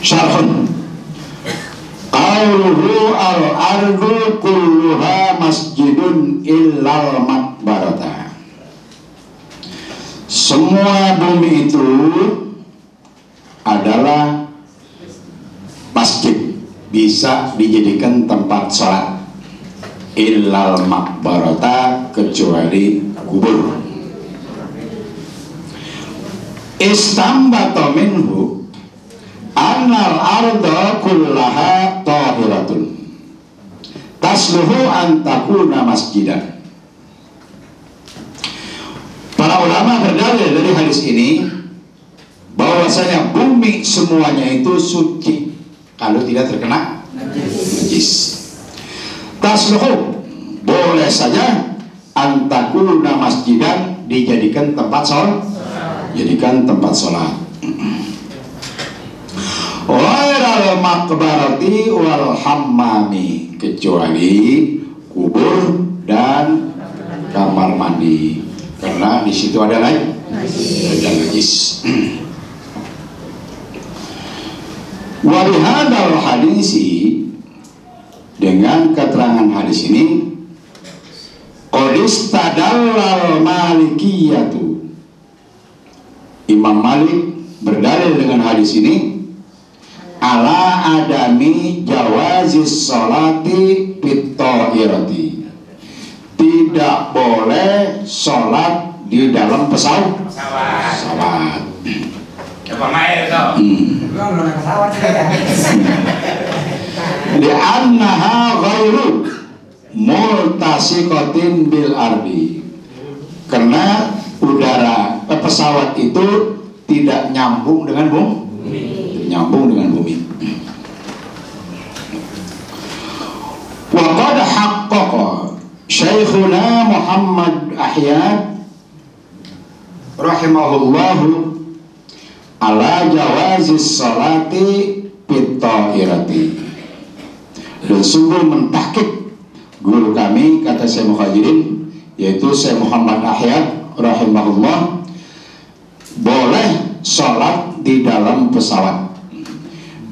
Syarhun qauluhu al-ardu kulluha masjidun illal maqbarata. Semua bumi itu adalah masjid, bisa dijadikan tempat sholat, illal maqbarata, kecuali kubur. Istambata minhu annal arda kullaha tahiratun tasluhu an takuna masjidan. Para ulama berdalil dari hadis ini bahwasanya bumi semuanya itu suci kalau tidak terkena najis. Tasluhu, boleh saja an takuna masjidan, dijadikan tempat sholat, jadikan tempat sholat. Wairal maqbarati wal hammami, kecuali kubur dan kamar mandi, karena di situ ada najis. Wa bihadzal hadisi, dengan keterangan hadis ini, qadistadallal malikiyatu, Imam Malik berdalil dengan hadis ini ala adami jawazis sholati fit-tahirati, tidak boleh sholat di dalam pesawat. Li'annaha ghairu multasiqatin bil ardi, karena udara pesawat itu tidak nyambung dengan bumi, Wa qad haqqaqa Syekhuna Muhammad Ahyad rahimahullahu ala jawazis salati fit-tahirati, dan sungguh mentahqiq guru kami, kata Syekh Muhajirin, yaitu Syekh Muhammad Ahyad rahimahullah, boleh sholat di dalam pesawat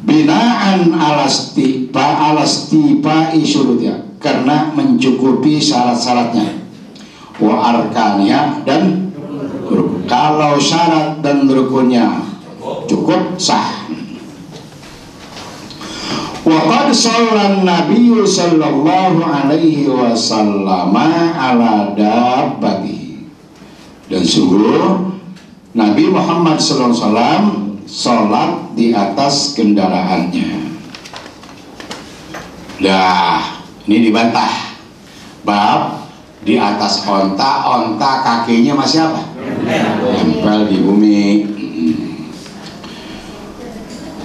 binaan alastipa isyurutnya, karena mencukupi syarat-syaratnya, wa arkania, dan kalau syarat dan rukunnya cukup, sah. Wa qad shallan nabiyyu sallallahu alaihi wasallam ala dabbatihi, dan sungguh Nabi Muhammad sallallahu alaihi wasallam sholat di atas kendaraannya. Dah, ini dibantah. Bab di atas onta kakinya masih apa? Nempel di bumi.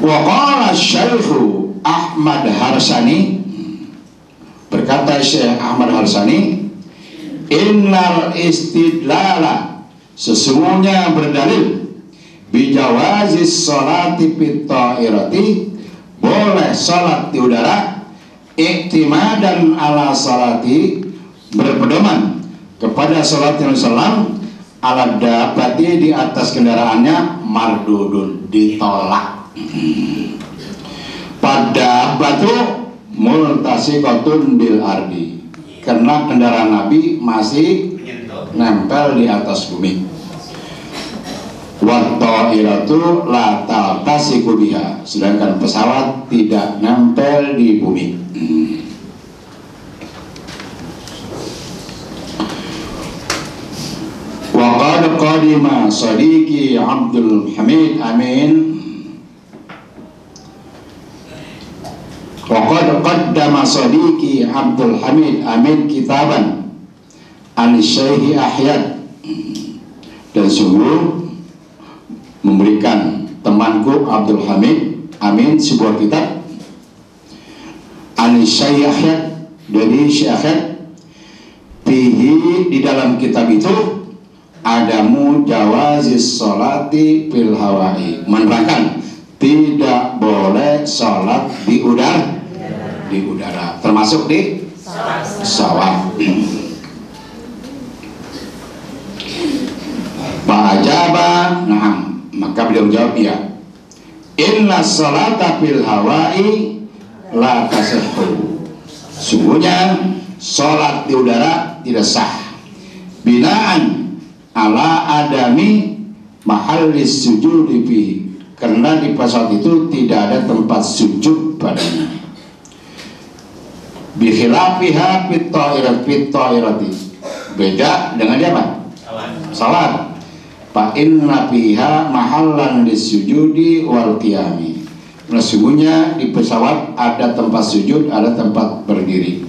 Wa qala Syekh Ahmad Harsani, berkata Syekh Ahmad Harsani, innal istidlala, sesungguhnya berdalil, bijawazis sholati fit-tahirati, boleh sholat di udara, iktimadan ala sholati, berpedoman kepada sholat yang salam, ala dabbati, di atas kendaraannya, mardudun, ditolak. Pada batu multasiqatun bil ardi, karena kendaraan Nabi masih nempel di atas bumi. Wa tahiratu la taltasiqu biha, sedangkan pesawat tidak nempel di bumi. Wa qad qadima sadiqi Abdul Hamid Amin, wa qad qaddama sadiqi Abdul Hamid Amin kitaban an Syekh Ahyad, dan sungguh memberikan temanku Abdul Hamid Amin sebuah kitab an Syekh Ahyad, dari Syekh Ahyad, fihi, di dalam kitab itu ada mujawazis sholati fil hawai, menerangkan tidak boleh sholat di udara, termasuk di pesawat. Pak Ajaba, nah, maka beliau menjawab, ya, inna sholata fil hawai la tasihhu, sungguhnya sholat di udara tidak sah, binaan ala adami mahallis sujudi fi, karena di pesawat itu tidak ada tempat sujud padanya. Bikhilafiha fit ta'irati, beda dengan dia apa? Salat. Fa inna fiha mahallan lisujudi wal qiyami. Nah, sungguhnya di pesawat ada tempat sujud, ada tempat berdiri.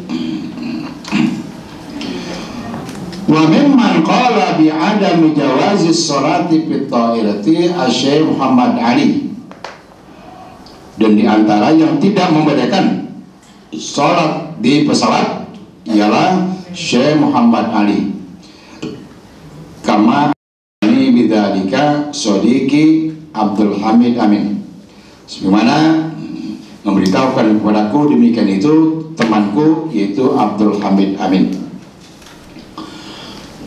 Wa mimman qala bi adami jawazi sholati fit ta'irati Syekh Muhammad Ali. Dan di antara yang tidak membedakan sholat di pesawat ialah Syekh Muhammad Ali. Kama ini bidzalika Sodiki Abdul Hamid Amin, sebagaimana memberitahukan kepadaku demikian itu temanku yaitu Abdul Hamid Amin.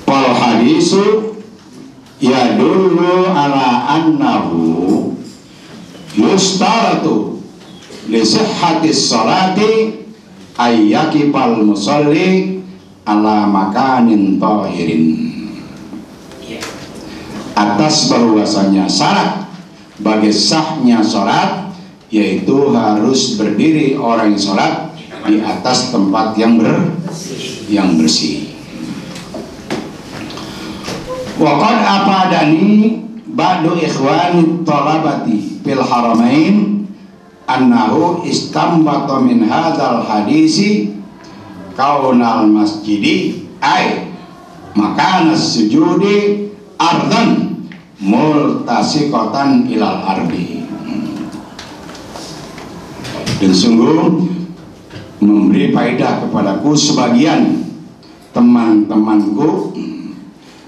Wal hadisu yadullu ala annahu yustaratu li sihhatis sholati ayyakibal musalli ala makanin tahirin, atas bahwasanya syarat bagi sahnya sholat yaitu harus berdiri orang yang sholat di atas tempat yang bersih. Waqad apadani ba'du ikhwani talabati fil haramain annahu istambata min hadzal hadisi kaunal masjidi ay makanas sujudi ardan multasiqatan ilal ardi. Dan sungguh memberi faedah kepadaku sebagian teman-temanku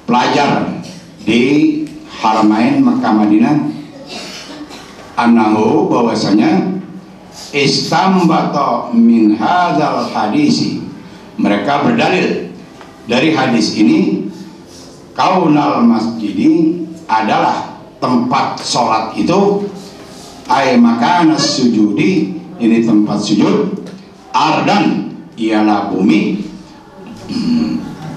pelajar di Haramain Makkah Madinah annahu bahwasanya istambata min hadzal hadisi, mereka berdalil dari hadis ini kaunal masjidi adalah tempat sholat itu ay makanas sujudi, ini tempat sujud, ardan ialah bumi,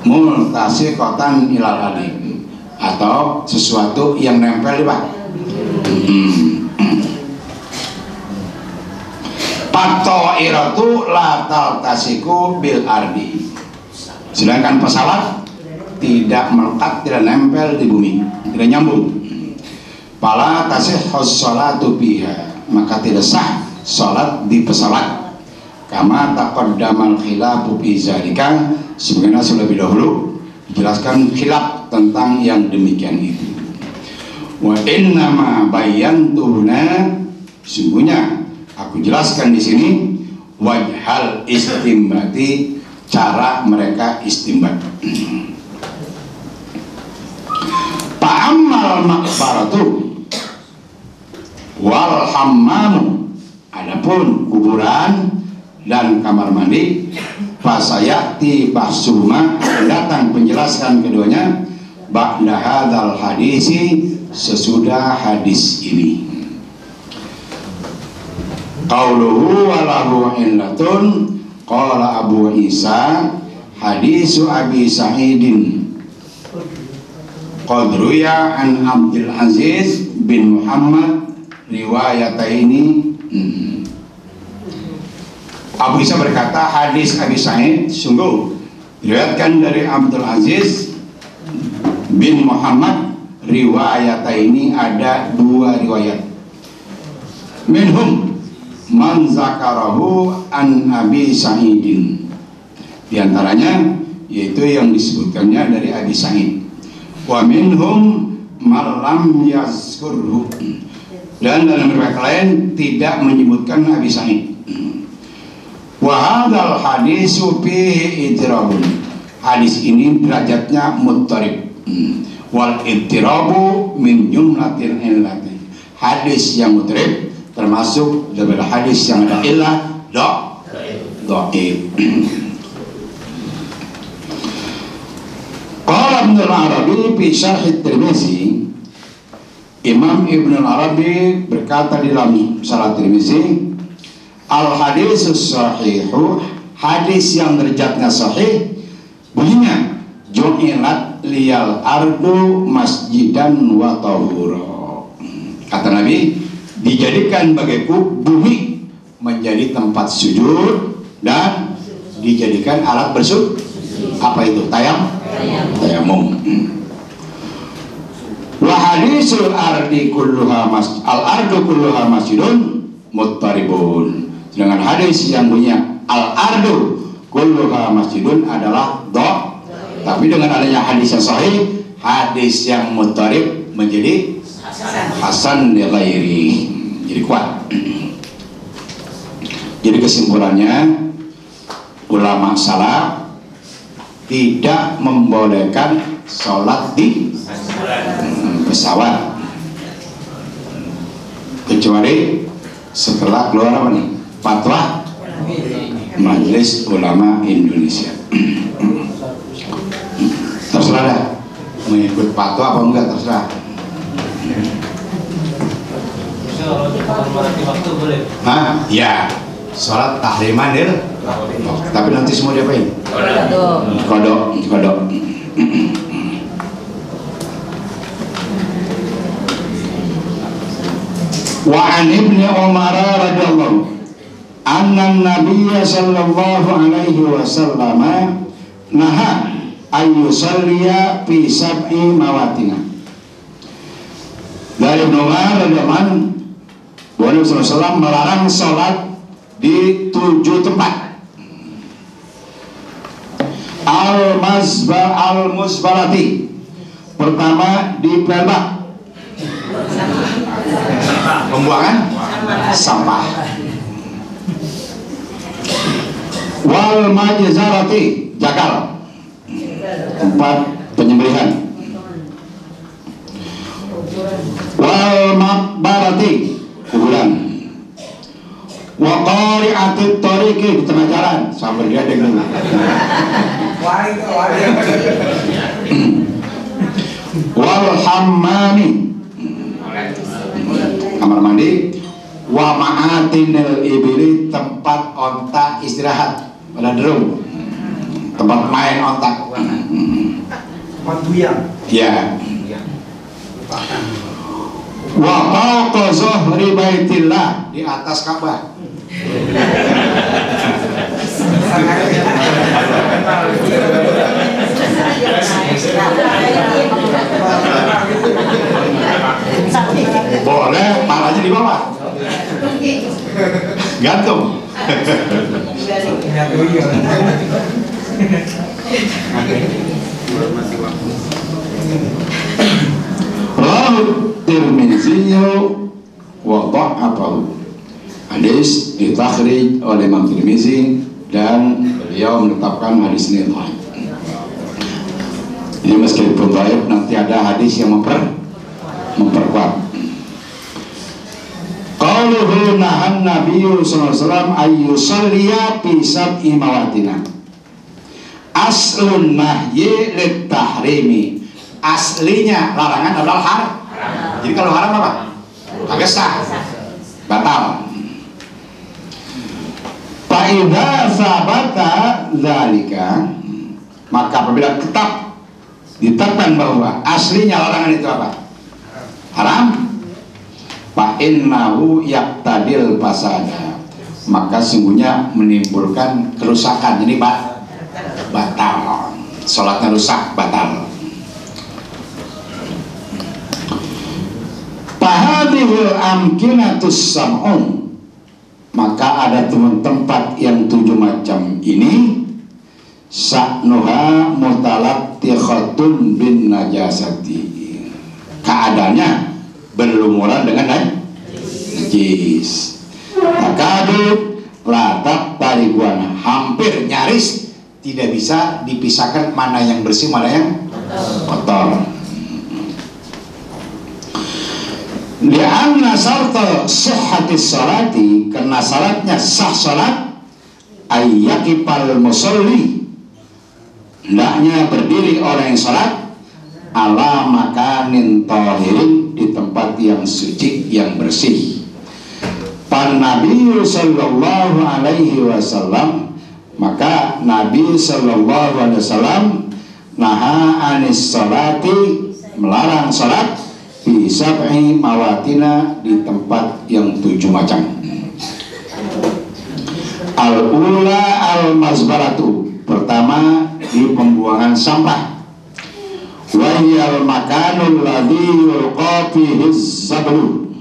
multasiqatan ilal adi, atau sesuatu yang nempel di bawah. Patoiratu la taltasiku bil ardi, sedangkan pesawat tidak melekat, tidak nempel di bumi, tidak nyambung. Fala tasihhus sholatu biha, maka tidak sah sholat di pesawat. Kama taqaddamal khilafu fi zalika, sebagaimana sudah lebih dahulu dijelaskan khilaf tentang yang demikian itu. Wa innama bayyantuna, sungguhnya aku jelaskan di sini wajhal istimbati, cara mereka istimbat. Pa'ammal maqbaratu wal hammamu, adapun kuburan dan kamar mandi, fasayati bahsuma, datang penjelasan keduanya ba'da hadzal hadisi, sesudah hadis ini. Qauluhu walahu illatun qala Abu Isa hadisu Abi Sa'idin qadruya an Abdul Aziz bin Muhammad riwayataini. Abu Isa berkata hadis Abi Sa'id sungguh diriwayatkan dari Abdul Aziz bin Muhammad, riwayataini ada dua riwayat. Minhum man zakarahu an Abi Sa'idin, di antaranya yaitu yang disebutkannya dari Abi Sa'id. Wa minhum man lam yazkurhu, dan dalam riwayat lain tidak menyebutkan Abi Sa'id. Wa hadzal hadisu fihi idrabun, hadis ini derajatnya muttarib. Wal idrabu min jumlatil illati, hadis yang muttarib termasuk daripada hadis yang ada illah dhaif. Qala Ibnu Arabi fi Syarh At-Tirmizi, Imam Ibnu Arabi berkata di dalam Syarah Tirmizi, al hadisus sahihu, hadis yang derajatnya sahih, bunyinya ju'ilat liyal ardu masjidan wa tahura. Kata Nabi, dijadikan bagiku bumi menjadi tempat sujud dan dijadikan alat bersujud. Apa itu? Tayamum. Wa hadisul ardi kulluha al ardu kulluha masjidun muttaribun. Dengan hadis yang bunyinya al ardu kulluha masjidun adalah do, tapi dengan adanya hadis yang sahih, hadis yang muttarib menjadi hasan li ghairi, jadi kuat. Jadi kesimpulannya, ulama salaf tidak membolehkan sholat di pesawat kecuali setelah keluar apa nih? Fatwa Majelis Ulama Indonesia. Terserah dah mengikut fatwa apa enggak, terserah. Waktu boleh? Hah? Ya, sholat tahriman ya. Tapi nanti semua diapain? Kodok. Wa an Ibnu Umar radhiyallahu anna Nabiy sallallahu alaihi wasallam naha ayyusalliya fi sab'i mawatina. Dari Ibnu Umar radhiyallahu anhu, Nabi sallallahu alaihi wasallam melarang salat di 7 tempat. Al-Musbarati, pertama di pelbak, pembuangan sampah. Wal majzarati, jakal, tempat penyembelihan. Wal maqbarati, kuburan. Wa qari'atit tariqi, di tengah jalan sambil gading dulu. Wal hammami, kamar mandi. Wa ma'atinil ibili, tempat onta istirahat, pada derung, tempat main onta. Ya. Wa fawqa zuhri baitillah, di atas Ka'bah. Boleh, palanya di bawah, gantung. Rahu Tirmizi wa dha'afahu. Hadis ditakhrij oleh Imam Tirmizi dan beliau menetapkan hadis ini dhaif. Ini meskipun dhaif, nanti ada hadis yang memperkuat. Qauluhu nahan Nabiyyu sallallahu alaihi wasallam ayyusalliya fi sab'i mawatina. Aslun nahyi lit tahrimi. Aslinya larangan adalah haram. Jadi kalau haram apa? Agak sah, batal. Fa'idha sabata dzalika, maka apabila tetap ditetapkan bahwa aslinya larangan itu apa? Haram. Fa'innahu yaqtadil fasada, maka sungguhnya menimbulkan kerusakan. Jadi batal, sholatnya rusak, batal. Fahadhil amkinatus sam'un, maka ada tempat yang 7 macam ini. Sa'nuha mutalaqtiqatun bin najasati, keadaannya berlumuran dengan najis. Takadu latak tariguana, hampir nyaris tidak bisa dipisahkan mana yang bersih mana yang kotor. Li'anna syarta sihhatis sholati, karena syaratnya sah sholat, ayyaqifal musolli, hendaknya berdiri orang yang sholat, ala makanin tahirin, di tempat yang suci, yang bersih. Pan Nabi sallallahu alaihi wasallam, maka Nabi sallallahu alaihi wasallam naha anis salati, melarang salat fi sab'i mawatina, di tempat yang 7 macam. Al-ula al-mazbaratu, pertama di pembuangan sampah. Wa hiyal makanul ladzi yulqa fihi zablu,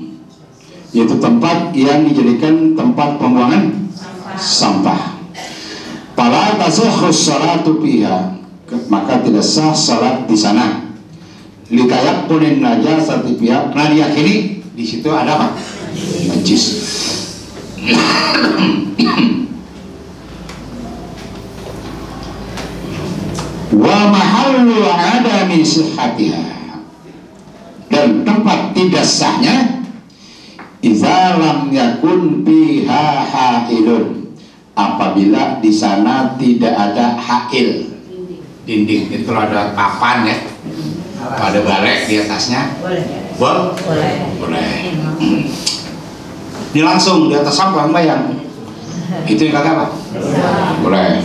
yaitu tempat yang dijadikan tempat pembuangan sampah. Fala tasihhu sholatu fiha, maka tidak sah salat di sana. Litayaqqunin najasati fiha, karena diyakini di situ ada apa? Najis. Wa mahallu adami sihhatiha, dan tempat tidak sahnya idza lam yakun biha hailun, apabila di sana tidak ada hail, dinding. Itu kalau ada papan ya, ada balek di atasnya, boleh. Ini langsung di atas sampah bayang, itu yang kagak apa? Boleh.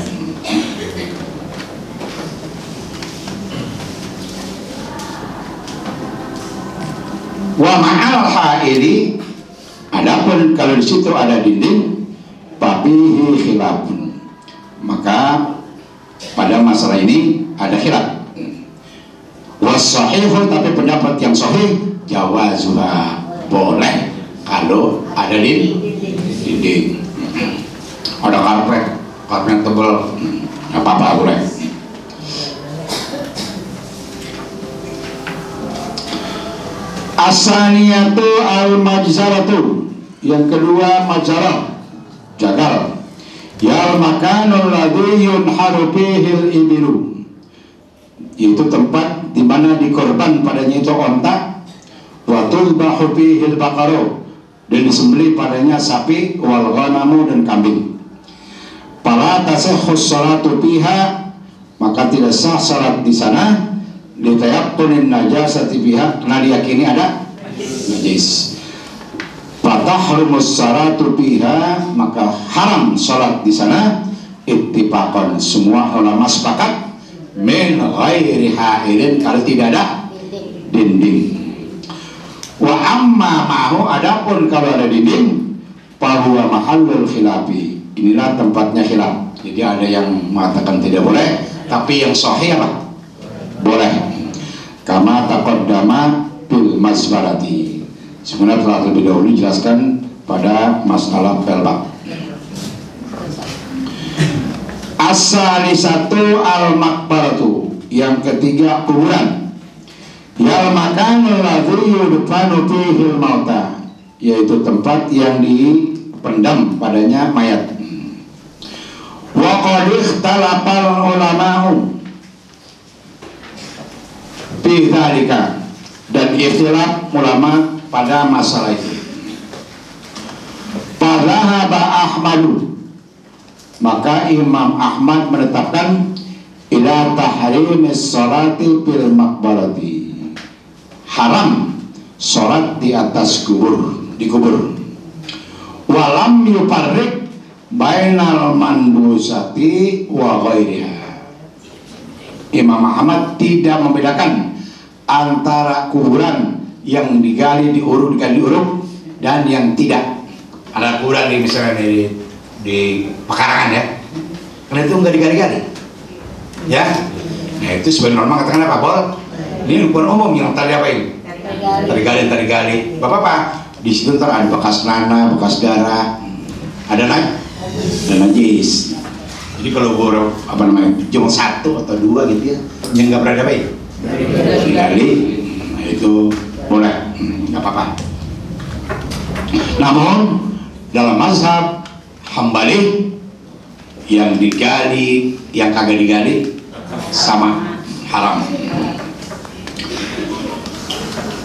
Wa ma'al haili, adapun kalau di situ ada dinding, fabihi khilafun, maka pada masalah ini ada khilaf. Was-sahihu, tapi pendapat yang sahih, jawazuha, boleh kalau ada dinding. Ada karpet yang tebal, apa-apa boleh. Asaniyatu al-majzaratu, yang kedua majzarah, jagal. Yal makanul ladzi yunharu fihil ibilu, itu tempat di mana dikorban padanya itu onta. Wa tulbahu fihil baqaru, dan disembelih padanya sapi. Wal ghanamu, dan kambing. Fala tasihhu sholatu fiha, maka tidak sah salat di sana. Litayaqqunin najasati fiha, karena diyakini ada najis. Fatahrumus salatu fiha, maka haram salat di sana. Ittifaqan, semua ulama sepakat. Min ghairi hailin, kalau tidak ada dinding. Wa amma ma'hu, adapun kalau ada dinding, fahuwa mahallul khilafi, inilah tempatnya khilaf. Jadi ada yang mengatakan tidak boleh, tapi yang sahih apa? Boleh. Kama taqaddama bil masbarati, sebenarnya telah lebih dahulu dijelaskan pada masalah pelbak. As-salisatu al-maqbaratu, yang ketiga kuburan. Yal makanul ladzi yudfanu fihil mauta, yaitu tempat yang dipendam padanya mayat. Wa qad ikhtalafal ulama'u fi dzalika, dan ikhtilaf ulama pada masalah itu. Fadhahaba Ahmadu, maka Imam Ahmad menetapkan ila tahrimis sholati fil maqbarati, haram sholat di atas kubur, di kubur. Walam yufarriq bainal manbusati wa ghairiha, Imam Ahmad tidak membedakan antara kuburan yang digali diuruk dan yang tidak. Ada kuburan di misalnya di pekarangan ya, karena itu nggak digali-gali ya. Nah itu sebagian normal katakan apa? Bol, ini bukan umum yang tadi apa ini? Tadi gali. Bapak di situ ntar ada bekas nanah, bekas darah, ada najis. Jadi kalau bor apa namanya, cuma 1 atau 2 gitu ya, yang nggak berada baik, digali, nah itu boleh, nggak apa-apa. Namun dalam mazhab Hambali, yang digali, yang kagak digali sama, haram.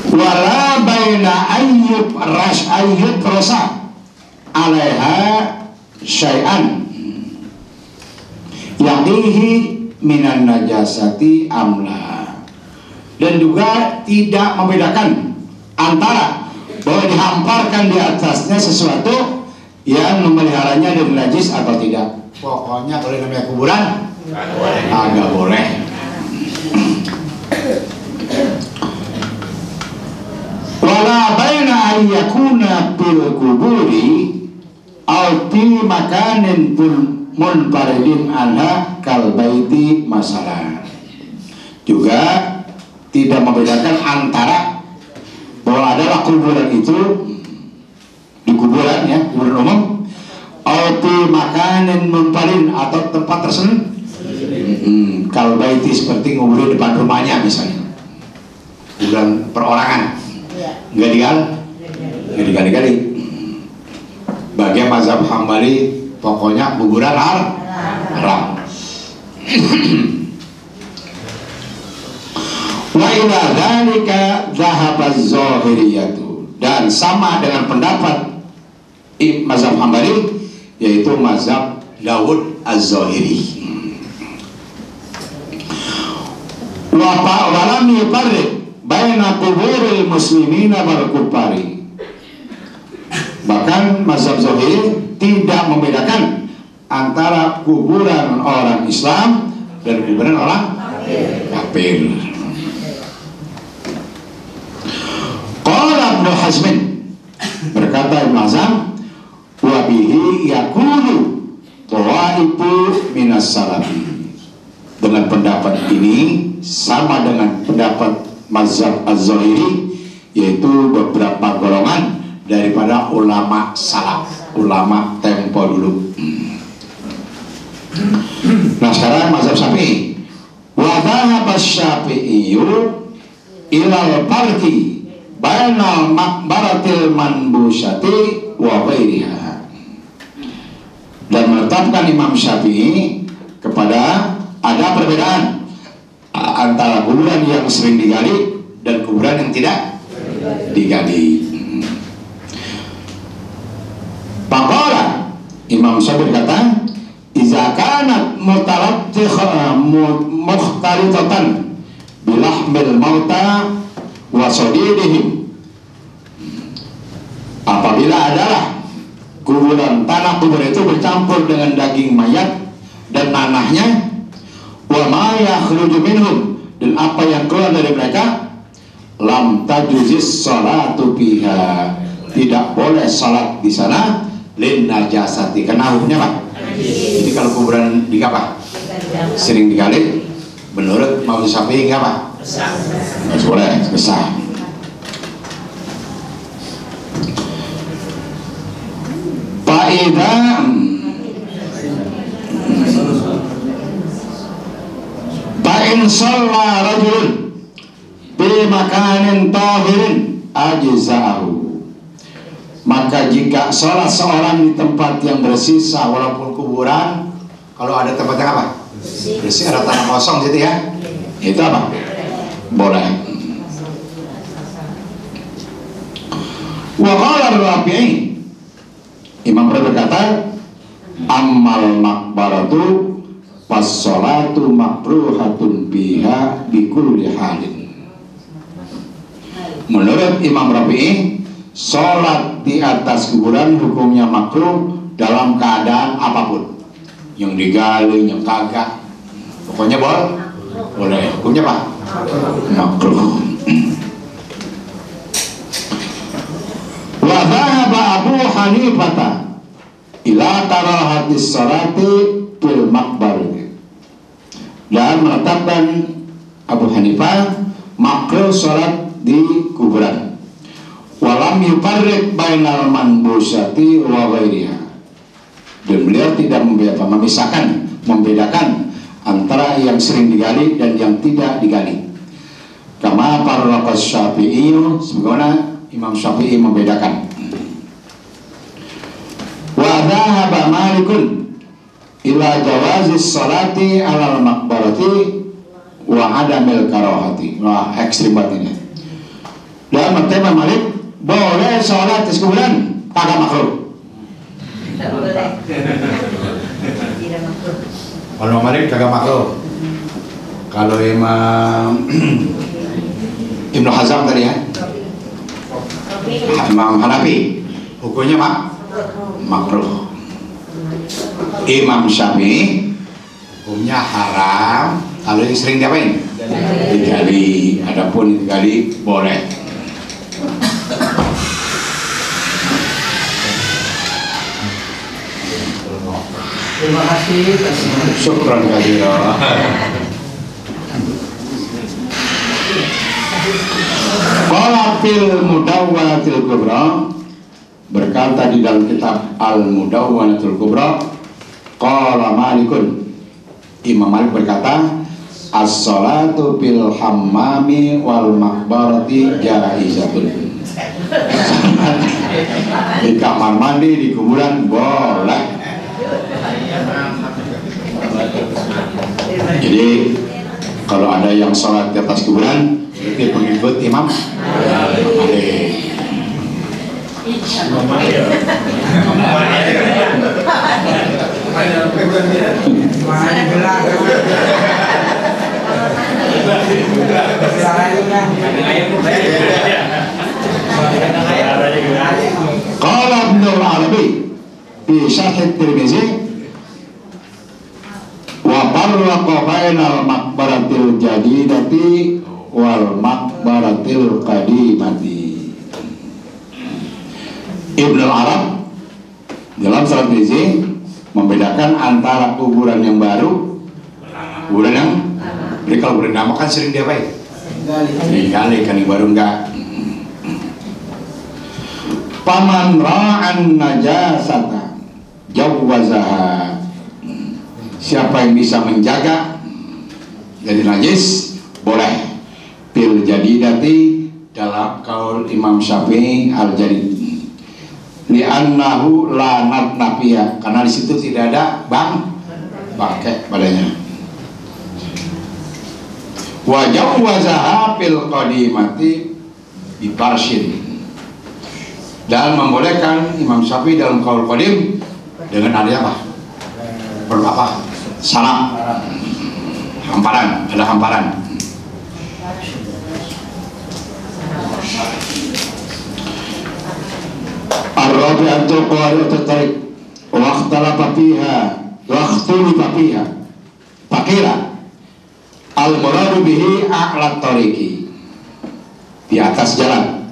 Wala baina ayyub rosa alaiha syai'an yaqihi minan najasati amla, dan juga tidak membedakan antara bahwa dihamparkan di atasnya sesuatu yang memeliharanya dari najis atau tidak. Pokoknya kalau namanya kuburan agak boleh. Wala baina an yakuna fil kuburi aw fi makanin munfaridin anha kal baiti masalah. Juga tidak membedakan antara bahwa adalah kuburan itu di kuburan ya, kuburan umum, atau makanan munfaridin atau tempat tersendiri. Kal baiti seperti kuburan depan rumahnya misalnya, kuburan perorangan, nggak digali-gali. Bagian mazhab Hambali pokoknya kuburan haram. Wa ila dzalika dzahaba az-zahiriyatu, dan sama dengan pendapat mazhab Hambali yaitu mazhab Dawud Az-Zahiri. Wa lam yufarriq baina quburil muslimina wal kuffari. Bahkan mazhab Zahiri tidak membedakan antara kuburan orang Islam dan kuburan orang kafir. Qala Ibnu Hazm, berkata Ibnu Hazm, wa bihi yaqulu tawaifu minas salafi. Dengan pendapat ini sama dengan pendapat mazhab Az-Zahiri, yaitu beberapa golongan daripada ulama salaf, ulama tempo dulu. Nah sekarang mazhab Syafi'i. Wa dhahaba Syafi'iyyu ilal farqi bainal maqbaratil manbusyati wa ghairiha. Dan menetapkan Imam Syafi'i kepada ada perbedaan antara kuburan yang sering digali dan kuburan yang tidak digali. Faqala, Imam Syafi'i berkata, iza kanat mukhtaritatan bilahmil mauta wa sadidihim, apabila adalah kuburan tanah kubur itu bercampur dengan daging mayat dan nanahnya, wa ma yakhruju minhum, dan apa yang keluar dari mereka, lam tajuzis salatu biha, tidak boleh salat di sana, lin najasati, karena hukumnya Pak. Jadi kalau kuburan di apa? Sering digali, menurut mazhab Syafi'i enggak Pak? Boleh, besar. Fa'idha fa'in shalla rajulun bi makanin tahirin ajza'ahu, maka jika sholat seorang di tempat yang bersisa, walaupun kuburan, kalau ada tempatnya apa? Bersih, ada tanah kosong gitu ya, itu apa? Boleh. Wa qala Rafi'i, Imam Rafi'i berkata, ammal maqbaratu was-sholatu makruhatun biha bikulli halin. Menurut Imam Rafi'i, sholat di atas kuburan hukumnya makruh dalam keadaan apapun, yang digali, yang kagak, pokoknya boleh. Hukumnya Pak? Makruh. Wa dhahaba Abu Hanifah ila karahatis sholati fil maqbar, dan menetapkan Abu Hanifah makruh sholat di kuburan. Walam yufarriq bainal manbusati wa ghairiha, dan beliau tidak membedakan antara yang sering digali dan yang tidak digali. Kama farraqas Syafi'i, sebagaimana Imam Syafi'i membedakan. Wa dhahaba Malikun ila jawazis salati alal maqbarati wa adamil karahati. Wah, ekstrim banget ini. Dan menurut Malik, boleh sholat di kuburan, kagak makruh. Tidak boleh. Tidak makruh. Kalau Malik kagak makruh. Kalau Imam Ibnu Hazm tadi ya, Imam Hanafi hukumnya makruh. Imam Syafi'i hukumnya haram. Kalau yang sering diapain? Digali. Adapun digali boleh. Terima kasih. Syukran katsira. Qala fil Mudawwanatil Kubra, berkata di dalam kitab Al Mudawwanatul Kubra, qala Malikun, Imam Malik berkata, as-salatu fil hammami wal maqbarati jaizatun. Di kamar mandi, di kuburan boleh. Jadi kalau ada yang sholat di atas kuburan, itu pengikut Imam Malik. Qala Ibnul Arabi fi Syarh At-Tirmizi wa farraqa bainal maqbaratil jadidati wal maqbaratil qadimati. Ibnul Arab dalam Syarh At-Tirmizi membedakan antara kuburan yang baru, kuburan yang kalau bernamakan sering diapain? Digali, kan yang baru enggak. Paman ra'an najasata jawwazaha, siapa yang bisa menjaga dari najis boleh. Fil jadidati, dalam kaul Imam Syafi'i al jadid, li'annahu la natnafiya, karena di situ tidak ada bangkai padanya. Wa jawwazaha fil qadimati bi farshin, dan membolehkan Imam Syafi'i dalam kaul qadim dengan ada apa? Berapa? Salam, hamparan, ada hamparan. Ar-rabi'atul qari'atul tariq wa ikhtalafa fiha wa ikhtalafa fiha faqila al-muradu bihi a'la tariqi, di atas jalan.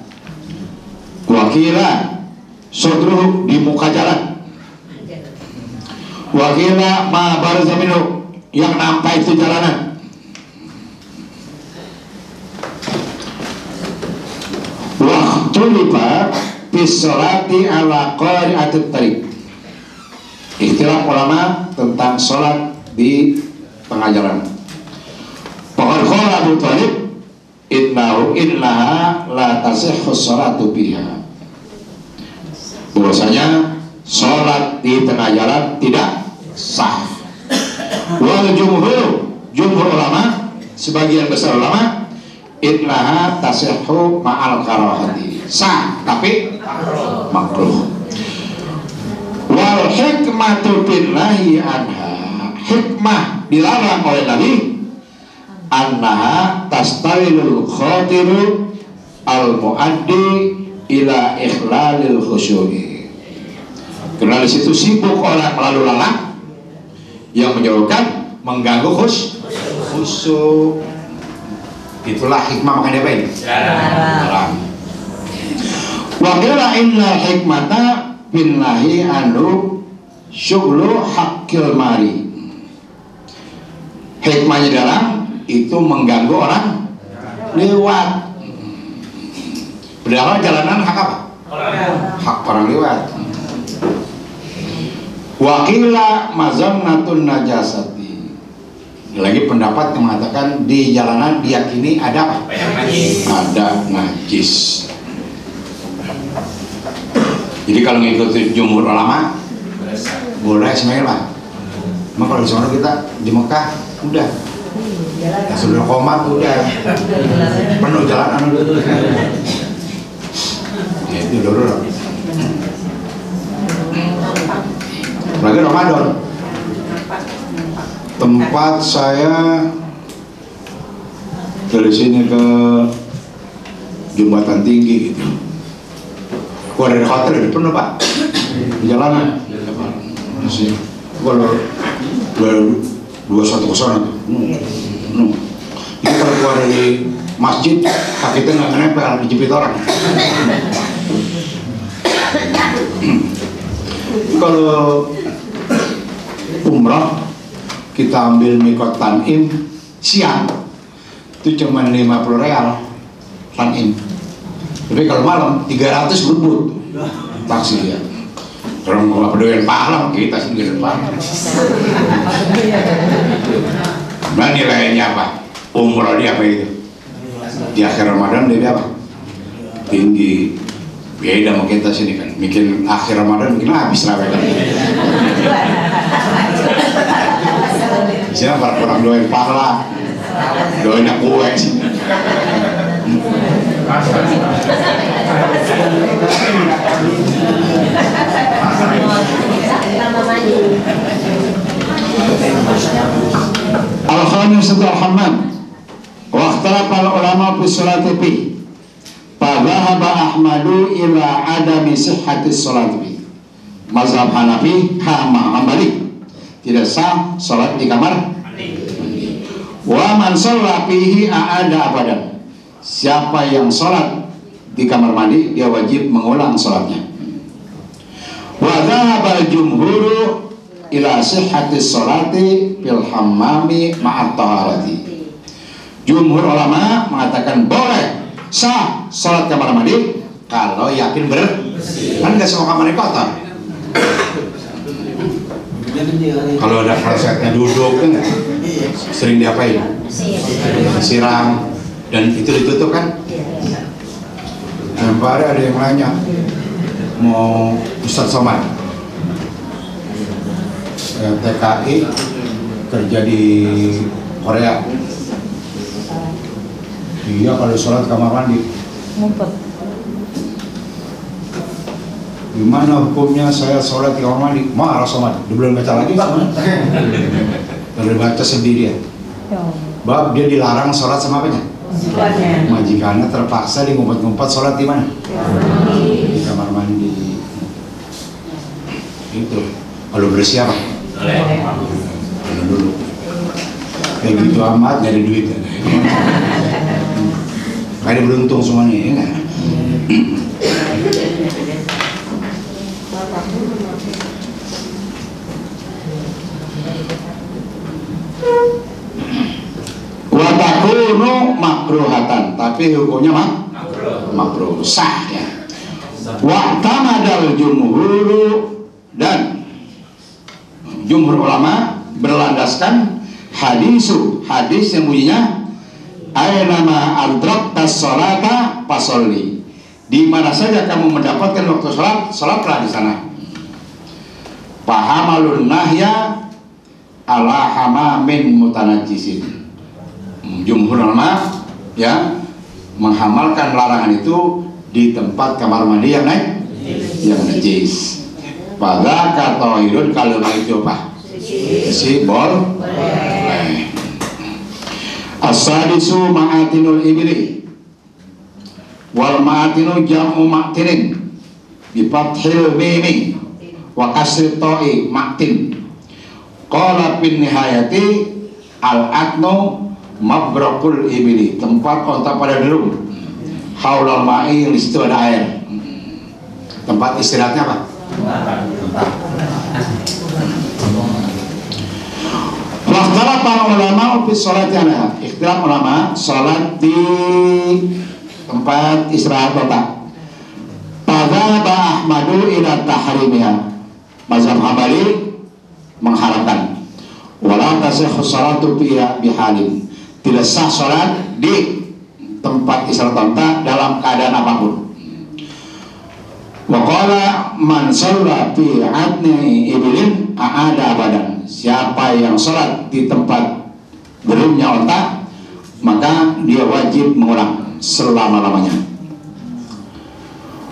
Wakila sudruh, di muka jalan. Wakila ma barza minhu, yang nampak itu jalanan. Waqtulifa bis sholati ala qari'atit tariq, ikhtilaf ulama tentang sholat di tengah jalan. Faqad qala Abu Thalib innaha la tasihhu sholatu biha, bahwasanya sholat di tengah jalan tidak sah. Wal jumhur ulama, sebagian besar ulama, innaha tasihhu ma'al karahati, sah tapi makruh. Wal hikmatu billahi anha, hikmah dilarang oleh Nabi, annaha tastawilul khatiru al muaddi ila ikhlalil khusyu'i, karena di situ sibuk orang lalu lalang yang menyebabkan mengganggu khusyuk. Itulah hikmah, makanya apa ini? Larang. Wa qila inna hikmata billahi anu syughlu haqqil mari, hikmahnya dalam itu mengganggu orang lewat. Padahal jalanan hak apa? Hak orang lewat. Wakila mazannatun najasati, lagi pendapat yang mengatakan di jalanan diyakini ada apa? Ada najis. Jadi kalau ngikutin jumhur ulama boleh semuanya lah. Emang kalau di sana kita di Mekah udah sudah komat, udah penuh jalanan udah. Ya itu dulu. Lagi Ramadan, tempat saya dari sini ke Jembatan Tinggi gitu, Keluar dari hotel udah penuh Pak. Di jalanan. Masih. Kalau 21 ke sana tuh. Jadi kalau keluar dari masjid, kaki kita nggak nempel, dijepit orang. Kalau umrah, kita ambil mikot Tanim siang, itu cuma 50 real Tanim. Tapi kalau malam 300 berebut taksi ya. Orang nggak peduli pahala, kita sendiri pahala. Nah nilainya apa? Umroh dia apa itu? Di akhir Ramadan dia apa? Tinggi. Beda sama kita sini kan. Bikin akhir Ramadan bikin habis rawe kan. Misalnya orang doain pahala, doain kue sih. Al-khamisatu al-hammam wa ikhtalafa al-ulama fi sholati fi fa dhahaba Ahmadu ila adami sihhati sholati fi mazhab Hanafi Hambali tidak sah salat di kamar wa man shalla fihi a'ada abadan. Siapa yang sholat di kamar mandi dia wajib mengulang sholatnya. Wa dhahaba al-jumhuru ila sihhati sholati fil hammami ma'at taharati. Jumhur ulama mengatakan boleh sah sholat kamar mandi kalau yakin bersih. Kan nggak semua kamar kotor. Kalau ada klosetnya duduk kan sering diapain? Siram dan itu ditutup kan? Sampai ada yang nanya mau Ustadz Somad TKI kerja di Korea, dia kalau sholat kamar mandi ngumpet. Gimana hukumnya saya sholat di kamar mandi? Marah Somad, dia belum baca lagi Pak. Kalau baca sendiri ya. Bab dia dilarang sholat sama apanya? Majikannya terpaksa di ngumpet-ngumpet sholat di mana? Di kamar mandi. Itu kalau bersih apa? Dulu kayak gitu amat nyari duit ya. Kayak beruntung semuanya ya kan? Watakunu makruhatan, tapi hukumnya makruh sah ya. Wa'tamadal jumhuru, dan jumhur ulama berlandaskan hadis yang bunyinya aynama adraktas sholata fasolli. Di mana saja kamu mendapatkan waktu sholat, sholatlah di sana. Fahamalun nahya ala hamamin mutanajjisin. Jumhur ulama ya menghamalkan larangan itu di tempat kamar mandi yang najis. Pada kata hirun kalau itu apa? Si bol. As-sadisu ma'atinul ibli wal ma'atinu jam'u ma'tinin bi fathil mimi wa kasri ta'i ma'tin. Qala bin nihayati al-atnu mabrakul ibli, tempat onta pada derung. Haulal ma'i, di situ ada air. Tempat istirahatnya apa? Waktu para ulama fi sholatnya, ikhtilaf ulama sholat di tempat istirahat kota. Pada Ahmadu ila tahrimiha, mazhab Hambali mengharapkan. Wala tasihhu sholatu bihalin, tidak sah sholat di tempat istirahat kota dalam keadaan apapun. Waqala man shalla fi adni ibilin a'ada abadan. Siapa yang sholat di tempat berumnya onta, maka dia wajib mengulang selama-lamanya.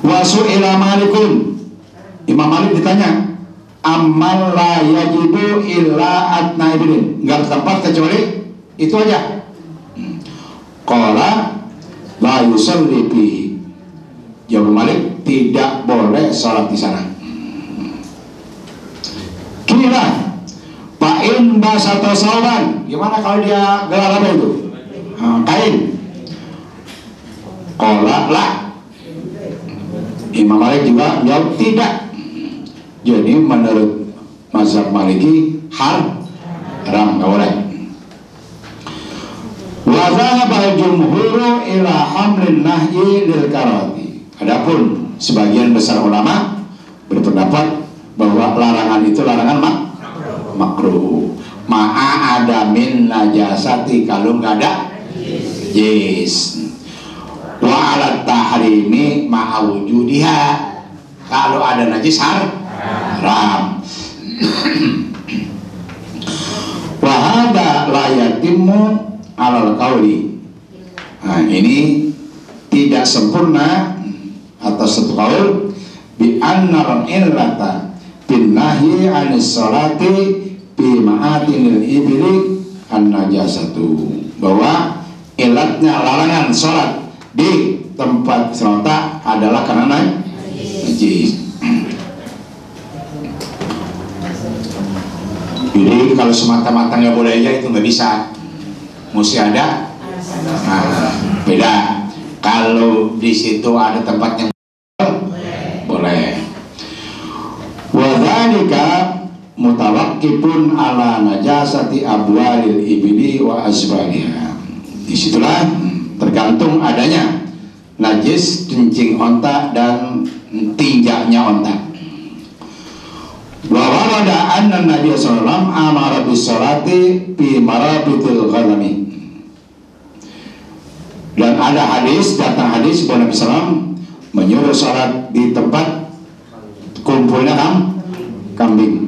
Wa su'ila Malikun, Imam Malik ditanya, amal la yajibu illa adna ibilin, enggak tempat kecuali itu aja. Qala la yusalli fihi. Jawab Malik, tidak boleh sholat di sana. Kira Pain basata sauban, gimana kalau dia gelar apa itu? Kain. Qala la. Imam Malik juga jawab tidak. Jadi menurut mazhab Maliki haram, nggak boleh. Wa dhahaba jumhuru ila hamlin nahyi lil karahati. Adapun sebagian besar ulama berpendapat bahwa larangan itu larangan makruh. Ma'a ada min najasati, kalau nggak ada yes. Wa ala tahrimi ma'a wujudiha, kalau ada najis haram. Wa hada la yatimmu alal qauli. Nah, ini tidak sempurna atas satu qaul bi annal illata bin nahyi anis salati bi ma'atinil ibli an najasatu, bahwa ilatnya larangan sholat di tempat serontak adalah karena najis. Jadi kalau semata-mata nggak boleh aja itu nggak bisa, mesti ada. Nah, beda. Kalau di situ ada tempat yang boleh. Wadhalika mutawakkifun ala najasati abwalil ibli wa azbaliha. Disitulah tergantung adanya najis kencing onta dan tinjaknya onta. Wa warada anna Nabi sallallahu alaihi wasallam amara bis salati fi marabitil ghanami. Dan ada hadis, datang hadis bahwa Nabi SAW menyuruh salat di tempat kumpulnya kambing.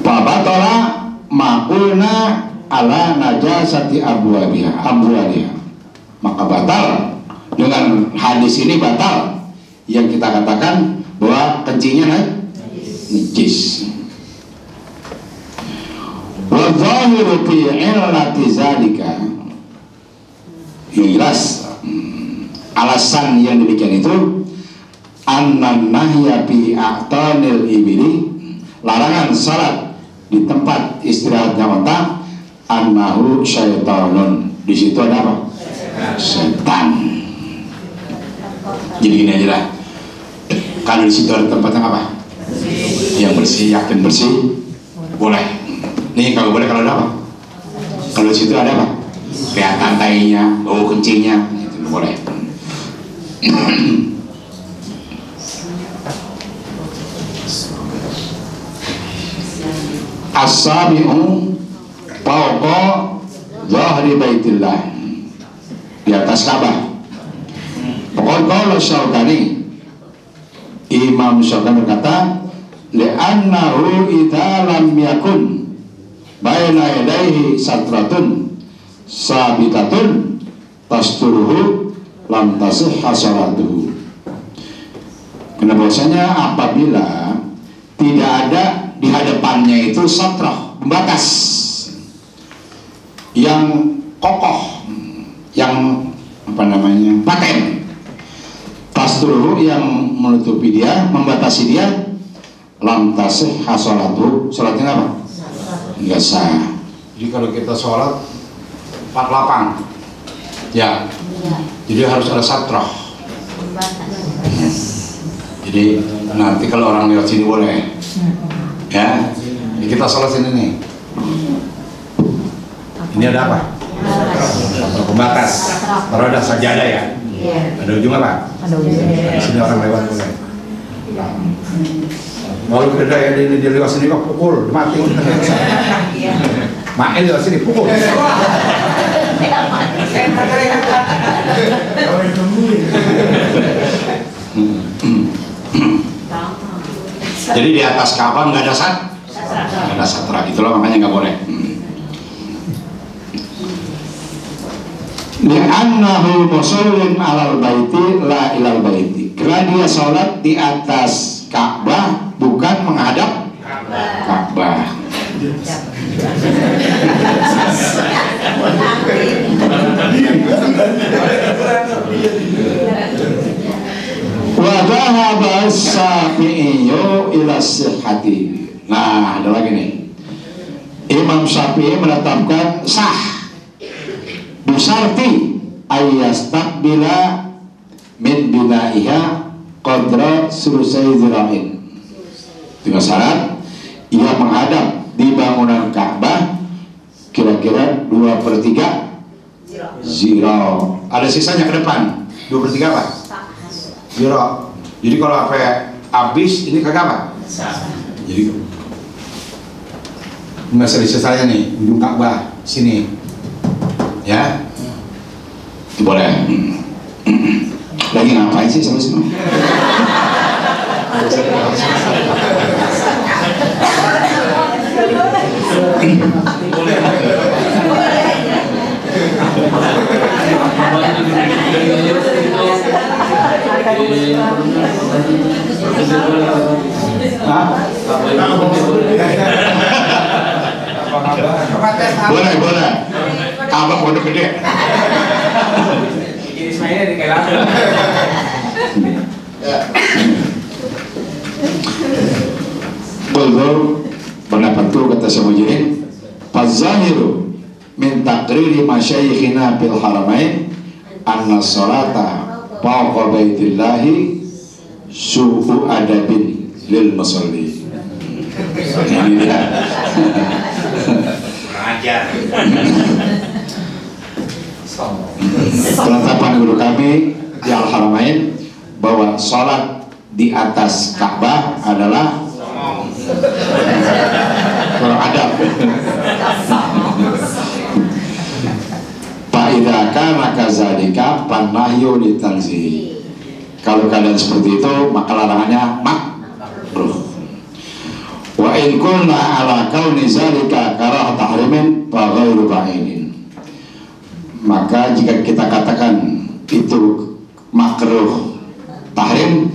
Fabatola maqulna ala najasati abwaliha. Maka batal dengan hadis ini, batal yang kita katakan bahwa kencingnya najis. Wa zahiru fi illati zalika, yang jelas alasan yang demikian itu annan nahya fi a'tanil ibli, larangan salat di tempat istirahatnya onta, annahu syaitanun, di situ ada apa? Setan. Jadi gini aja lah, kalau di situ ada tempat yang apa? Yang bersih, yakin bersih, boleh. Nih kalau boleh kalau ada apa? Kalau di situ ada apa? Kelihatan tainya, bau kencingnya, itu boleh. As-sabi'u fawqa zahri baitillah, di atas Ka'bah. Pokoknya Syaukani, Imam Syaukani berkata, li'annahu idza lam yakun baina yadayhi satratun sabitatun tasturuhu lam tasihha salatuhu. Karena bahwasanya apabila tidak ada di hadapannya itu satrah, pembatas yang kokoh, yang apa namanya, paten, tasturuhu yang menutupi dia, membatasi dia, lam tasihha salatuhu, salatnya apa? Enggak sah. Jadi kalau kita sholat 4 lapang, ya, jadi harus ada satrah. Jadi nanti kalau orang lewat sini boleh, ya. Jadi kita sholat sini nih. Ini ada apa? Pembatas. Kalau ada sajadah ya. Ada ujung apa? Ada ujung. Di sini orang lewat boleh. Kalau kita ya di lewat sini kok pukul, mati. Main lewat sini pukul. Jadi di atas Ka'bah nggak ada nggak ada satra, itulah makanya nggak boleh. Li'annahu mushallin alal baiti la ilal baiti, karena dia sholat di atas Ka'bah, bukan menghadap Ka'bah. sihhati. Nah, ada lagi nih. Imam Syafi'i menetapkan sah bisarti ayyastaqbila min binaiha qadra sulusai zira'in. Dengan syarat ia menghadap di bangunan Ka'bah kira-kira 2/3 zira. Ada sisanya ke depan. 2/3 apa? Zira. Jadi kalau apa habis ini kagak apa? Jadi masih sisanya nih ujung Ka'bah sini. Ya. Itu boleh. Lagi ngapain sih sampai sini? Boleh, boleh. Abang pondok gede. Ini saya di kelas. Betul pendapat itu kata Syamujidin. Fazahiru min taqriri masyayikhina fil haramain anna sholata fawqa baitillahi su'u adabin lil musalli. Ini dia. Ajar. Penetapan guru kami di Al-Haramain bahwa sholat di atas Ka'bah adalah kurang adab. Fa'idha kana kadzalika fanahyu litanzih. Kalau keadaan seperti itu maka larangannya makruh. Wa in kunna ala kauni zalika karah tahrimin fa ghairu ba'idin. Maka jika kita katakan itu makruh tahrim,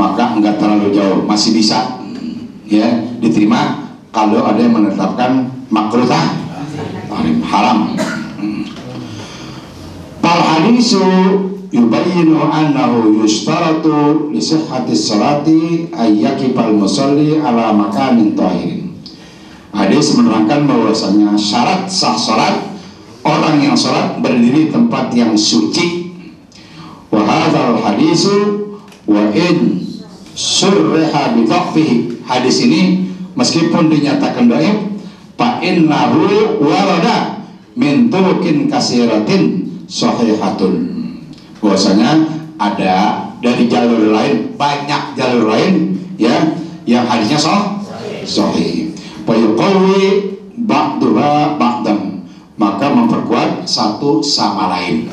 maka enggak terlalu jauh, masih bisa ya diterima kalau ada yang menetapkan makruh tahrim haram. Fal hadisu yubayyinu annahu yustaratu li sihhati sholati ayyakifal musalli ala makanin tahirin. Hadis menerangkan bahwasanya syarat sah salat orang yang sholat berdiri di tempat yang suci. Wa hadzal hadisu wa in surriha bi dhaffihi. Hadis ini meskipun dinyatakan dhaif, fa innahu warada min turuqin katsiratin sahihatun. Bahwasanya ada dari jalur lain, banyak jalur lain ya yang hadisnya sahih. Fa yuqawi ba'daha ba'dan, maka memperkuat satu sama lain.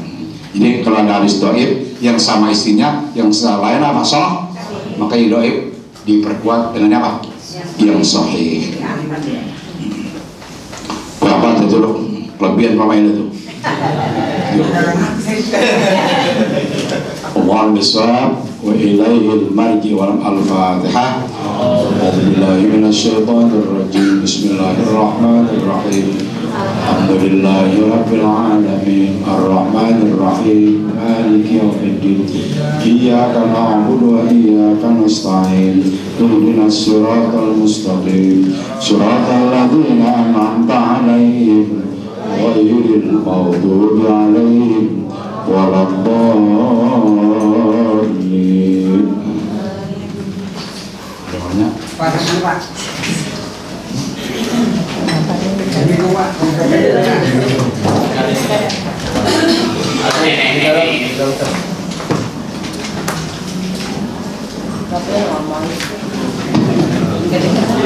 Jadi kalau ada hadis dhaif yang sama istrinya, yang lain apa sahih, maka yang dhaif diperkuat dengan apa? Yang sahih. Berapa itu kelebihan pemain itu? Allahumma bisawab wa ilaihil marji wa al-fatihah. A'udzubillahi minasyaitonir rajim. Bismillahirrahmanirrahim. Alhamdulillahi rabbil alamin arrahmanir rahim maliki yaumiddin iyyaka na'budu wa iyyaka nasta'in ihdinas siratal mustaqim siratal ladzina an'amta 'alaihim ghairil maghdubi 'alaihim waladdallin. Pak.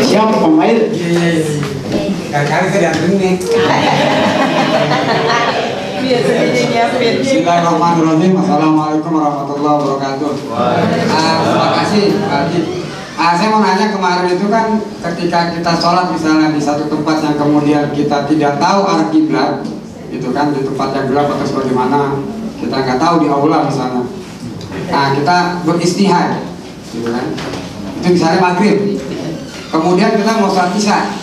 Siapa pemain? Kali saya dianterin nih. Bismillahirrahmanirrahim. Assalamualaikum warahmatullahi wabarakatuh. Terima kasih Pak Haji. Saya mau nanya, kemarin itu kan ketika kita sholat misalnya di satu tempat yang kemudian kita tidak tahu arah kiblat, itu kan di tempat yang gelap atau sebagaimana, kita nggak tahu di aula misalnya. Nah, kita beristihad, gitu kan? Itu misalnya maghrib. Kemudian kita mau sholat isya,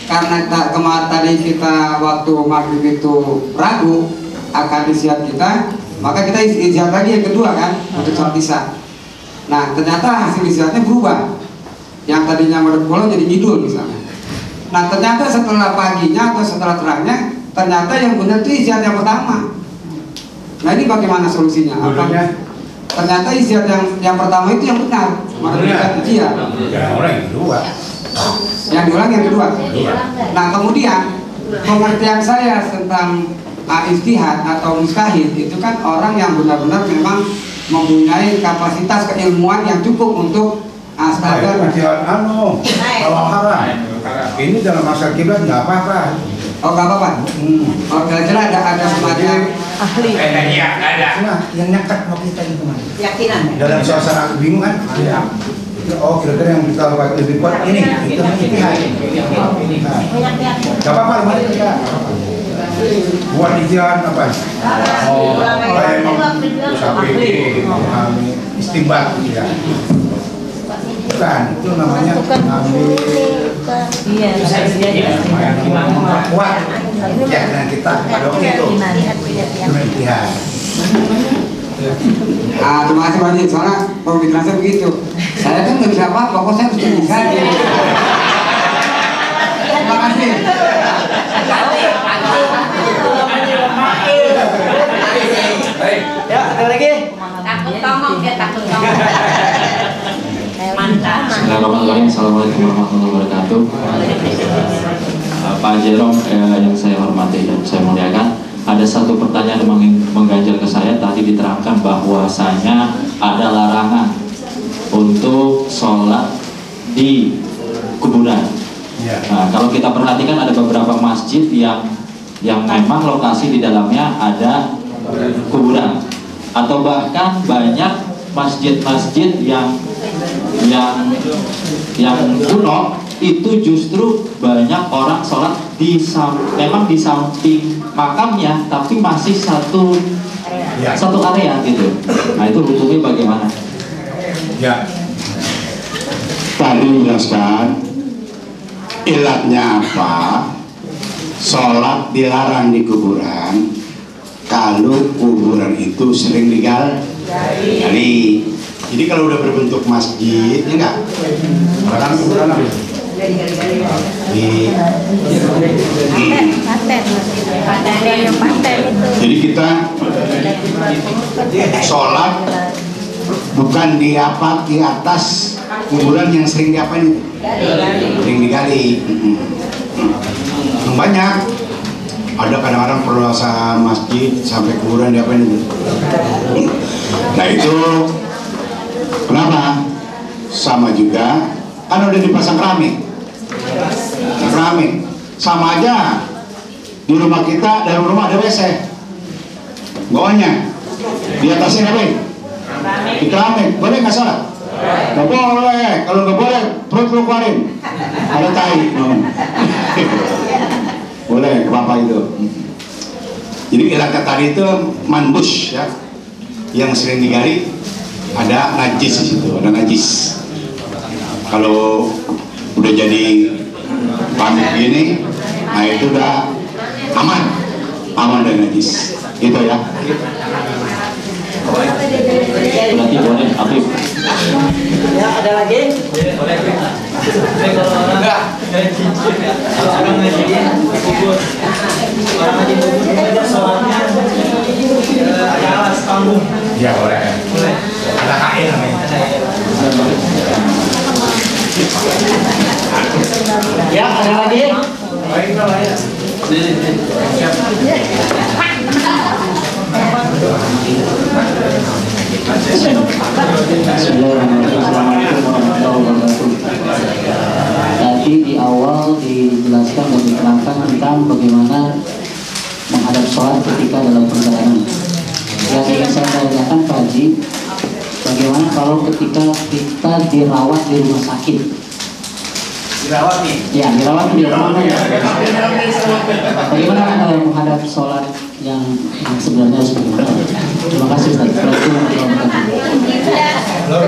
karena kemarin tadi kita waktu maghrib itu ragu akan istihad kita, maka kita istihad lagi yang kedua kan untuk sholat isya. Nah, ternyata hasil istihadnya berubah. yang tadinya madep pulau jadi ngidul misalnya. Nah ternyata setelah paginya atau setelah terangnya, ternyata yang benar itu istiad yang pertama. Nah ini bagaimana solusinya? Apa? Ternyata istiad yang pertama itu yang benar. Madep iya. Orang yang kedua. Yang diulang yang kedua. Nah kemudian pengertian saya tentang ijtihad atau mustahid itu kan orang yang benar-benar memang mempunyai kapasitas keilmuan yang cukup untuk astaga. Kalau haram ini dalam masalah kiblat nggak apa-apa. Oh nggak apa-apa. Oh kira-kira ada semacam ahli. Iya ada. Nah yang nyakat mau kita itu mana? Keyakinan. Dalam suasana bingung kan? Oh kira-kira yang kita lebih kuat ini. Itu ijtihad. Nggak apa-apa lumayan ya. Buat ijtihad apa? Oh kayak sampai istimbat ya. Bukan, itu namanya ambil kuat keyakinan kita pada waktu itu ijtihad. terima kasih Pak Haji, soalnya pemikiran saya begitu. Saya kan nggak bisa apa-apa, kok saya harus jadi saja. Terima kasih. Ya, ada lagi? Takut ngomong ya, takut ngomong. Mantap. Bismillahirrahmanirrahim. Assalamualaikum warahmatullahi wabarakatuh. Pak Jerom yang saya hormati dan saya muliakan, ada satu pertanyaan yang mengganjal ke saya. Tadi diterangkan bahwasanya ada larangan untuk sholat di kuburan. Nah, kalau kita perhatikan ada beberapa masjid yang memang lokasi di dalamnya ada kuburan, atau bahkan banyak masjid-masjid yang kuno itu justru banyak orang sholat memang di samping makamnya, tapi masih satu area gitu. Nah itu hukumnya bagaimana? Ya. Tadi menjelaskan ilatnya apa? Sholat dilarang di kuburan kalau kuburan itu sering digali. Jadi kalau udah berbentuk masjid, ya enggak? Orang kuburan apa? Jadi kita sholat bukan di atas kuburan yang sering diapain itu? Sering digali. Banyak. Ada kadang-kadang perluasan masjid sampai kuburan diapain itu? Nah itu kenapa? Sama juga kan udah dipasang keramik. Sama aja di rumah kita, dalam rumah ada WC, bawahnya di atasnya apa? Di keramik. Boleh nggak sholat? Nggak boleh. Kalau nggak boleh perut lu keluarin, ada tai. Boleh apa itu? Jadi ilatnya tadi itu manbus ya, yang sering digali ada najis di situ, ada najis. Kalau udah jadi pamit gini, nah itu udah aman dari najis, gitu ya. Berarti boleh, Afif. Ya, ada lagi? Enggak. Kalau orang ngaji kubur, orang ngaji kubur itu sholatnya ada alas panggung. Ya boleh. Ada HI namanya. Ya, ada lagi? Tadi di awal dijelaskan dan diterangkan tentang bagaimana menghadap sholat ketika dalam perjalanan. Yang ingin saya tanyakan Pak Haji, bagaimana kalau ketika kita dirawat di rumah sakit? Dirawat nih? Ya, dirawat di rumah sakit. Bagaimana menghadap sholat yang sebenarnya harus bagaimana? Terima kasih Ustaz. Udah,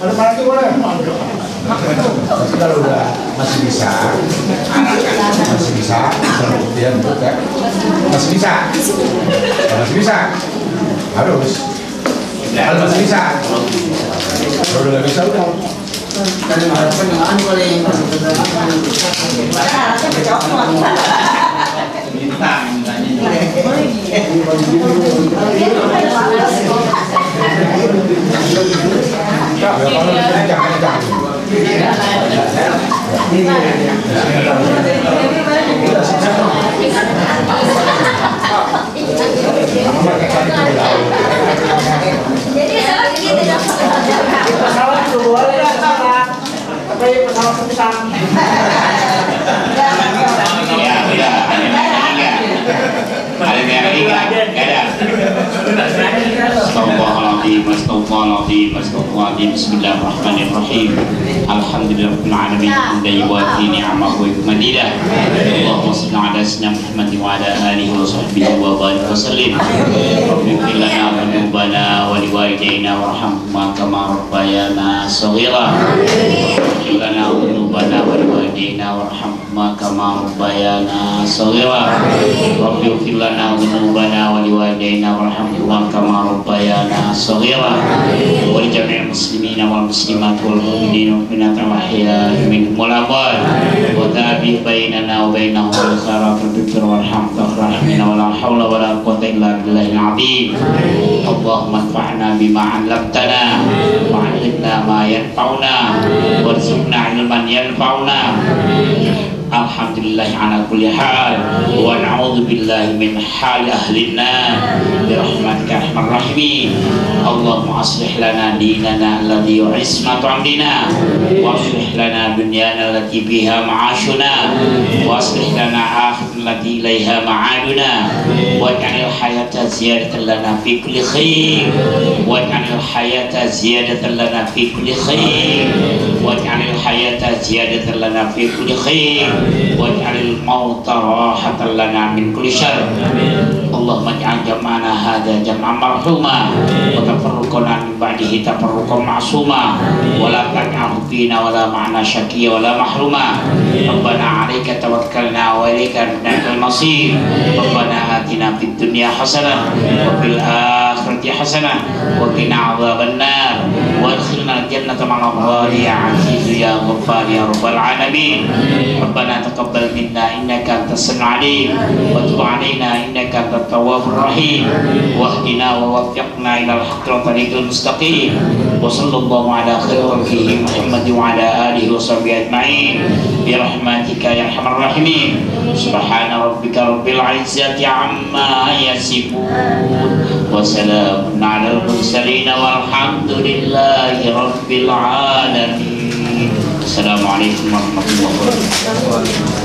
ada lagi boleh. Sudah. masih bisa, kemudian juga masih bisa, harus masih bisa. Kalau udah nggak bisa udah. Pesawat itu boleh lah, tapi pesawat kepisang. Astagfirullahaladzim. Bismillahirrahmanirrahim. Alhamdulillahirabbil alamin. Hamdan yuwafi ni'amahu wa yukammilah. Allahumma shalli ala sayyidina Muhammad wa ala alihi wa sahbihi wa barik wa sallim. Rabbi ighfir lana dhunubana wa liwalidayna warhamhuma kama rabbayana shaghira. Ighfir lana dhunubana wa liwalidayna warhamhuma kama rabbayana shaghira. Rabbi ighfir lana dhunubana wa liwalidayna warhamhuma kama rabbayana shaghira. Wa li jami'il muslimina wal muslimat wal mu'minina wal mu'minat wal ahya'i minhum wal amwat wa tabi bainana wa bainahum bil khairat wal birri warham rahmina wa la hawla wa la quwwata illa billahil azim. Allahumma anfa'na bima 'allamtana wa 'allimna ma yanfa'una warzuqna 'ilman yanfa'una. Alhamdulillah ala kulli hal wa na'udzu billahi min hal ahli an-nar bi rahmatika arhamar rahimin. Allahumma aslih lana dinana alladhi ismatu amrina wa aslih lana dunyana allati fiha ma'ashuna wa aslih lana akhiratana allati ilaiha ma'aduna waj'alil hayata ziyadatan lana fi kulli khair waj'alil hayata ziyadatan lana fi kulli khair waj'alil hayata ziyadatan lana fi kulli khair waj'alil mauta rahatan lana min kulli syarr. Allahumma ij'al jam'ana hadza jam'an marhuma wa tafarruqana min ba'dihi tafarruqan ma'suma wa la taj'al fina wa la ma'ana syaqiyya wa la mahruma. Rabbana 'alaika tawakkalna wa ilaika al masir. Rabbana atina fid dunya hasanah wa fil akhirati hasanah wa qina 'adzabannar wa adkhilna al-jannata ma'al abrar ya 'aziz ya ghaffar ya rabbal alamin. Rabbana taqabbal minna innaka antas samiul 'alim wa tub 'alaina innaka antat tawwabur rahim wahdina wa waffiqna ilal haqqi wa tariqil mustaqim. Wa sallallahu ala khairi khalqihi Muhammad wa ala alihi wa sahbihi ajma'in bi rahmatika ya arhamar rahimin. Subhana rabbika rabbil izzati amma yasifun wa salamun alal mursalin walhamdulillahi rabbil alamin. Assalamualaikum warahmatullahi wabarakatuh.